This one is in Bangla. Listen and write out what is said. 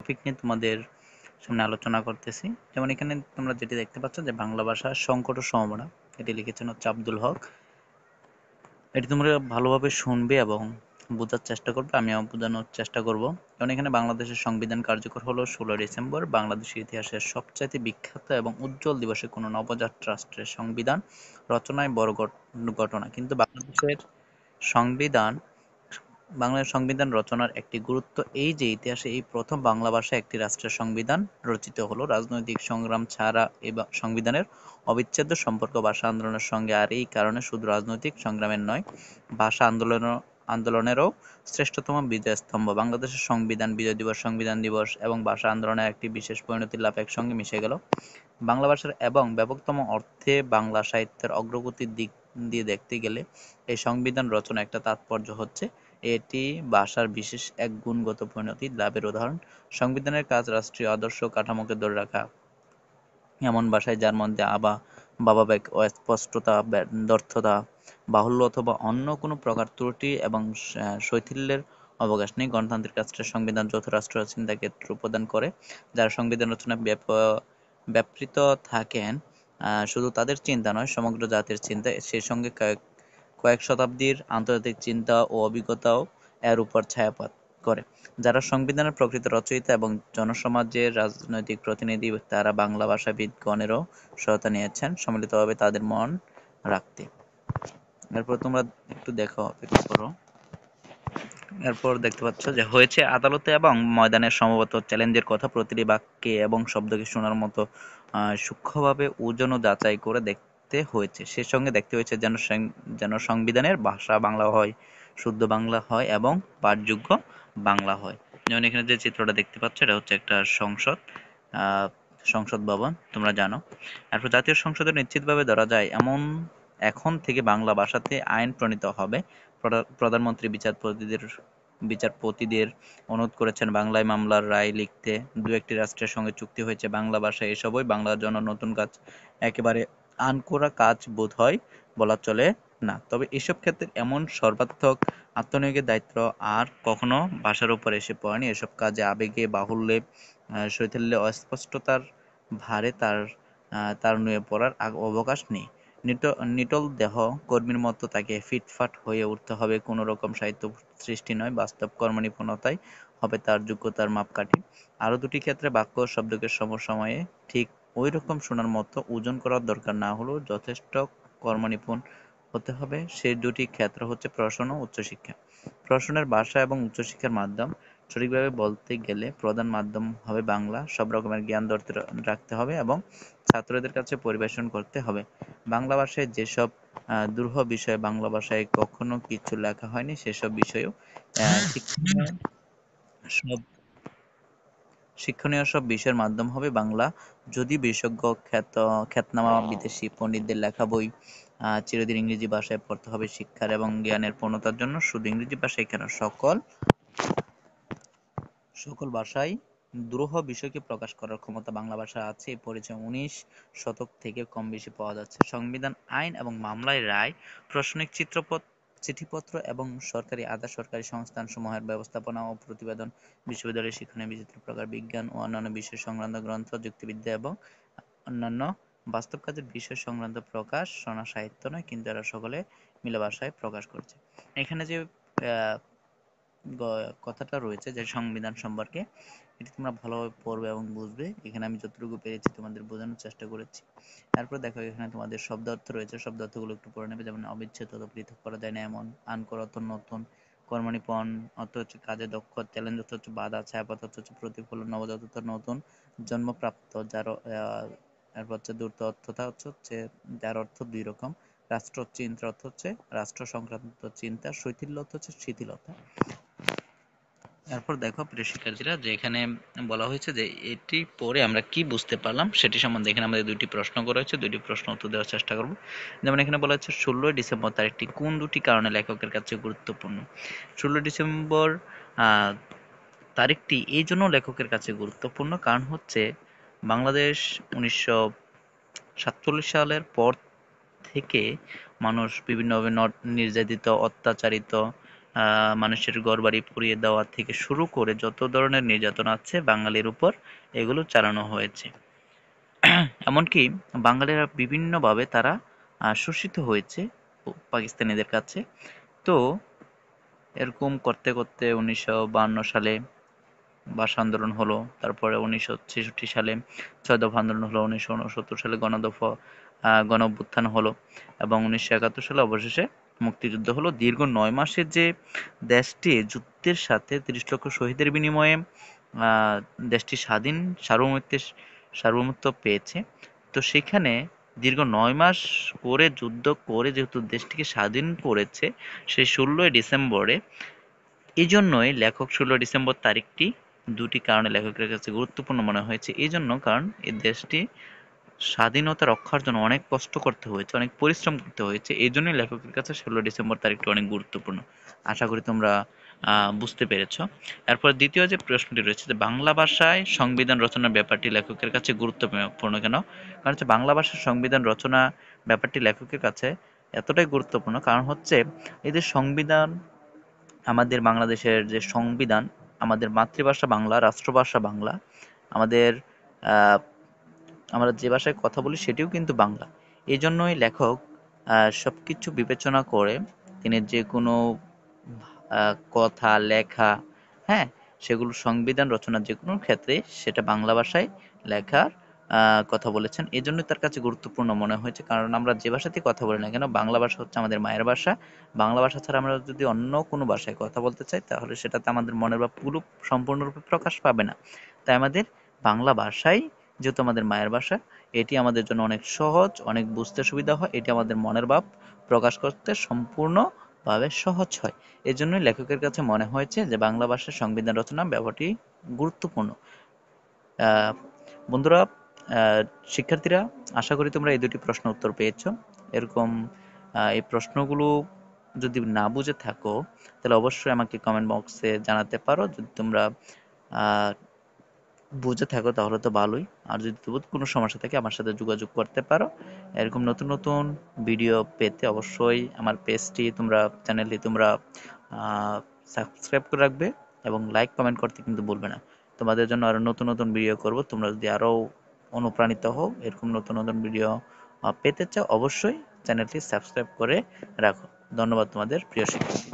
টপিক নিয়ে তোমাদের সামনে আলোচনা করতেছি। যেমন এখানে তোমরা যেটি দেখতে পাচ্ছ যে বাংলা ভাষা সংকট ও সম্ভাবনা, এটি লিখেছেন হচ্ছে আব্দুল হক। এটি তোমরা ভালোভাবে শুনবে এবং বোঝার চেষ্টা করবে, আমিও বোঝানোর চেষ্টা করব। যেমন এখানে বাংলাদেশের সংবিধান কার্যকর হলো 16 ডিসেম্বর। বাংলাদেশের ইতিহাসের সবচাইতে বিখ্যাত এবং উজ্জ্বল দিবসে কোনো নবজাত রাষ্ট্রের সংবিধান রচনায় বড় ঘটনা। কিন্তু সংবিধান বাংলার সংবিধান রচনার একটি গুরুত্ব এই যে ইতিহাসে এই প্রথম বাংলা ভাষায় একটি রাষ্ট্রের সংবিধান রচিত হলো। রাজনৈতিক সংগ্রাম ছাড়া এই সংবিধানের অবিচ্ছেদ্য সম্পর্ক ভাষা আন্দোলনের সঙ্গে, আর এই কারণে শুধু রাজনৈতিক সংগ্রামের নয়, ভাষা আন্দোলনেরও শ্রেষ্ঠতম বিজয় স্তম্ভ। বাংলাদেশের সংবিধান, বিজয় দিবস, সংবিধান দিবস এবং ভাষা আন্দোলনের একটি বিশেষ পরিণতির লাভ একসঙ্গে মিশে গেল। বাংলা ভাষার এবং ব্যাপকতম অর্থে বাংলা সাহিত্যের অগ্রগতির দিক দিয়ে দেখতে গেলে এই সংবিধান রচনা একটা তাৎপর্য হচ্ছে এটি ভাষার বিশেষ এক গুণগত পরিণতি লাভের উদাহরণ। সংবিধানের কাজ রাষ্ট্রীয় আদর্শ কাঠামোকে ধরে রাখা, এমন ভাষায় যার মধ্যে ভাবাবেগ, অস্পষ্টতা, ব্যর্থতা, বাহুল্য অথবা অন্য কোনো প্রকার ত্রুটি এবং শৈথিল্যের অবকাশ নেই। গণতান্ত্রিক রাষ্ট্রের সংবিধান যৌথ রাষ্ট্র চিন্তাকে ক্ষেত্র প্রদান করে। যারা সংবিধান রচনায় ব্যাপৃত থাকেন, শুধু তাদের চিন্তা নয়, সমগ্র জাতির চিন্তা, সেই সঙ্গে কয়েক শতাব্দীর আন্তর্জাতিক চিন্তা ও অভিজ্ঞতাও এর উপর ছায়াপাত করে। যারা সংবিধানের প্রকৃত রচয়িতা এবং জনসমাজের রাজনৈতিক প্রতিনিধি, তারা বাংলা ভাষাবিদগণেরও সহায়তা নিয়েছেন সম্মিলিতভাবে তাদের মন রাখতে। এরপর তোমরা একটু দেখো, অপেক্ষা করো। এরপর দেখতে পাচ্ছ যে হয়েছে আদালতে এবং ময়দানে সম্ভবত চ্যালেঞ্জের কথা প্রতিটি বাক্যে এবং শব্দকে শোনার মতো সূক্ষ্মভাবে ওজন ও যাচাই করে দেখতে হয়েছে। সে সঙ্গে দেখতে হয়েছে যেন সংবিধানের ভাষা বাংলা হয়, শুদ্ধ বাংলা হয় এবং পাঠযোগ্য বাংলা হয়। যেমন এখানে যে চিত্রটা দেখতে পাচ্ছ, এটা হচ্ছে একটা আহ, সংসদ ভবন, তোমরা জানো। এরপর জাতীয় সংসদে নিশ্চিতভাবে ধরা যায় এমন এখন থেকে বাংলা ভাষাতে আইন প্রণীত হবে। প্রধানমন্ত্রী বিচারপতিদের অনুরোধ করেছেন বাংলায় মামলার রায় লিখতে। দু একটি রাষ্ট্রের সঙ্গে চুক্তি হয়েছে বাংলা ভাষায়। এসবই বাংলার জন্য নতুন কাজ, একেবারে আনকোরা কাজ বোধ হয় বলা চলে না। তবে এসব ক্ষেত্রে এমন সর্বাত্মক আত্মনিয়োগের দায়িত্ব আর কখনো ভাষার উপর এসে পড়েনি। এসব কাজে আবেগে, বাহুল্যে, শৈথিল্যে, অস্পষ্টতার ভারে তার নুয়ে পড়ার অবকাশ নেই। নিটল দেহ কর্মীর মতো তাকে ফিটফাট হয়ে উঠতে হবে, কোনো রকম সাহিত্য সৃষ্টি নয়, বাস্তব কর্মনিপুণতাই হবে তার যোগ্যতার মাপকাঠি। আরও দুটি ক্ষেত্রে বাক্য ও শব্দকে সমসময়ে ঠিক ওই রকম শোনার মতো ওজন করার দরকার না হলেও যথেষ্ট কর্মনিপুণ হতে হবে। সেই দুটি ক্ষেত্র হচ্ছে প্রশাসন ও উচ্চশিক্ষা। প্রশাসনের ভাষা এবং উচ্চশিক্ষার মাধ্যম, সঠিকভাবে বলতে গেলে প্রধান মাধ্যম হবে বাংলা। সব রকমের জ্ঞান ধরতে রাখতে হবে এবং ছাত্রদের কাছে পরিবেশন করতে হবে। বাংলা ভাষায় যেসব দুরূহ বিষয় বাংলা ভাষায় কখনো কিছু লেখা হয়নি, সেসব বিষয়েও শিক্ষণীয় সব শিক্ষণীয় সব বিষয়ের মাধ্যম হবে বাংলা। যদি বিশেষজ্ঞ খ্যাতনামা বিদেশি পণ্ডিতদের লেখা বই চিরদিন ইংরেজি ভাষায় পড়তে হবে। শিক্ষার এবং জ্ঞানের পূর্ণতার জন্য শুধু ইংরেজি ভাষাই কেন, সকল ভাষায় দুরূহ বিষয়কে প্রকাশ করার ক্ষমতা বাংলা ভাষার আছে, এ পরিচয় 19 শতক থেকে কম বেশি পাওয়া যাচ্ছে। সংবিধান, আইন এবং মামলায় রায়, প্রশাসনিক চিঠিপত্র এবং সরকারি আধা সরকারি সংস্থানসমূহের ব্যবস্থাপনা ও প্রতিবেদন, বিশ্ববিদ্যালয়ের শিক্ষণীয় বিচিত্র প্রকার, বিজ্ঞান ও অন্যান্য বিষয় সংক্রান্ত গ্রন্থ, যুক্তিবিদ্যা এবং অন্যান্য বাস্তব কাজের বিষয় সংক্রান্ত প্রকাশ শোনা সাহিত্য নয়, কিন্তু এরা সকলে মিলে ভাষায় প্রকাশ করছে। এখানে যে আহ, কথাটা রয়েছে যে সংবিধান সম্পর্কে, এটি তোমরা ভালোভাবে পড়বে এবং বুঝবে। এখানে আমি যতটুকু পেরেছি তোমাদের বোঝানোর চেষ্টা করেছি। তারপর দেখো এখানে তোমাদের শব্দার্থ রয়েছে, শব্দার্থগুলো একটু পড়ে নেবে। যেমন অবিচ্ছেদ্য অথবা পৃথক করা যায় না এমন, আনকর অর্থ নতুন, কর্মনিপুণ অর্থ হচ্ছে কাজে দক্ষ, চ্যালেঞ্জ অর্থ হচ্ছে বাধা, ছায়াপথ অর্থ হচ্ছে প্রতিফলন, নবজাত অর্থ নতুন, জন্মপ্রাপ্ত, যার এরপর হচ্ছে দ্রুত অর্থটা হচ্ছে যার অর্থ দুই রকম, রাষ্ট্র চিন্তা অর্থ হচ্ছে রাষ্ট্র সংক্রান্ত চিন্তা, শৈথিল্য অর্থ হচ্ছে শিথিলতা। এরপর দেখো প্রিয় শিক্ষার্থীরা, যে এখানে বলা হয়েছে যে এটি পড়ে আমরা কি বুঝতে পারলাম সেটি সম্বন্ধে এখানে আমাদের দুইটি প্রশ্ন করা হয়েছে, দুইটি প্রশ্ন উত্তর দেওয়ার চেষ্টা করব। যেমন এখানে বলা হচ্ছে 16 ডিসেম্বর তারিখটি কোন দুটি কারণে লেখকের কাছে গুরুত্বপূর্ণ। 16 ডিসেম্বর তারিখটি এই জন্য লেখকের কাছে গুরুত্বপূর্ণ কারণ হচ্ছে বাংলাদেশ 1947 সালের পর থেকে মানুষ বিভিন্নভাবে নির্যাতিত, অত্যাচারিত মানুষের ঘরবাড়ি পুড়িয়ে দেওয়া থেকে শুরু করে যত ধরনের নির্যাতন আছে বাঙালির উপর এগুলো চালানো হয়েছে। এমনকি বাঙালিরা বিভিন্নভাবে তারা শোষিত হয়েছে পাকিস্তানিদের কাছে। তো এরকম করতে করতে 1952 সালে ভাষা আন্দোলন হলো, তারপরে 1966 সালে 6 দফা আন্দোলন হলো, 1969 সালে গণ অভ্যুত্থান হলো এবং 1971 সালে অবশেষে মুক্তিযুদ্ধ হলো। দীর্ঘ 9 মাসের যে দেশটি যুদ্ধের সাথে 30 লক্ষ শহীদের বিনিময়ে আহ, দেশটি স্বাধীন সার্বভৌমত্ব পেয়েছে। তো সেখানে দীর্ঘ 9 মাস করে যুদ্ধ করে যেহেতু দেশটিকে স্বাধীন করেছে, সেই 16ই ডিসেম্বরে, এই জন্যই লেখক 16 ডিসেম্বর তারিখটি দুটি কারণে লেখকের কাছে গুরুত্বপূর্ণ মনে হয়েছে। এই জন্য কারণ এই দেশটি স্বাধীনতা রক্ষার জন্য অনেক কষ্ট করতে হয়েছে, অনেক পরিশ্রম করতে হয়েছে। এই জন্যই লেখকের কাছে 16 ডিসেম্বর তারিখটি অনেক গুরুত্বপূর্ণ। আশা করি তোমরা বুঝতে পেরেছ। এরপর দ্বিতীয় যে প্রশ্নটি রয়েছে যে বাংলা ভাষায় সংবিধান রচনার ব্যাপারটি লেখকের কাছে গুরুত্বপূর্ণ কেন? কারণ হচ্ছে বাংলা ভাষার সংবিধান রচনা ব্যাপারটি লেখকের কাছে এতটাই গুরুত্বপূর্ণ কারণ হচ্ছে এই যে সংবিধান, আমাদের বাংলাদেশের যে সংবিধান, আমাদের মাতৃভাষা বাংলা, রাষ্ট্রভাষা বাংলা, আমাদের আহ, আমরা যে ভাষায় কথা বলি সেটিও কিন্তু বাংলা। এই জন্যই লেখক সবকিছু বিবেচনা করে তিনি যে কোনো কথা লেখা, হ্যাঁ, সেগুলো সংবিধান রচনার যে কোনো ক্ষেত্রে সেটা বাংলা ভাষায় লেখার কথা বলেছেন। এই জন্যই তার কাছে গুরুত্বপূর্ণ মনে হয়েছে কারণ আমরা যে ভাষাতেই কথা বলি না কেন বাংলা ভাষা হচ্ছে আমাদের মায়ের ভাষা। বাংলা ভাষা ছাড়া আমরা যদি অন্য কোনো ভাষায় কথা বলতে চাই তাহলে সেটাতে আমাদের মনের ভাব পুরো সম্পূর্ণরূপে প্রকাশ পাবে না। তাই আমাদের বাংলা ভাষাই, যেহেতু আমাদের মায়ের ভাষা, এটি আমাদের জন্য অনেক সহজ, অনেক বুঝতে সুবিধা হয়, এটি আমাদের মনের ভাব প্রকাশ করতে সম্পূর্ণভাবে সহজ হয়। এজন্যই লেখকের কাছে মনে হয়েছে যে বাংলা ভাষার সংবিধান রচনা ব্যাপারটি গুরুত্বপূর্ণ। আহ, বন্ধুরা, আহ, শিক্ষার্থীরা, আশা করি তোমরা এই দুটি প্রশ্ন উত্তর পেয়েছো। এরকম এই প্রশ্নগুলো যদি না বুঝে থাকো তাহলে অবশ্যই আমাকে কমেন্ট বক্সে জানাতে পারো। যদি তোমরা আহ, বুঝে থাকো তাহলে তো ভালোই, আর যদি তবু কোনো সমস্যা থাকে আমার সাথে যোগাযোগ করতে পারো। এরকম নতুন নতুন ভিডিও পেতে অবশ্যই আমার চ্যানেলটি তোমরা সাবস্ক্রাইব করে রাখবে এবং লাইক কমেন্ট করতে কিন্তু ভুলবে না। তোমাদের জন্য আরো নতুন নতুন ভিডিও করব, তোমরা যদি আরো অনুপ্রাণিত হও এরকম নতুন নতুন ভিডিও পেতে চাও অবশ্যই চ্যানেলটি সাবস্ক্রাইব করে রাখো। ধন্যবাদ তোমাদের প্রিয় শিক্ষার্থী।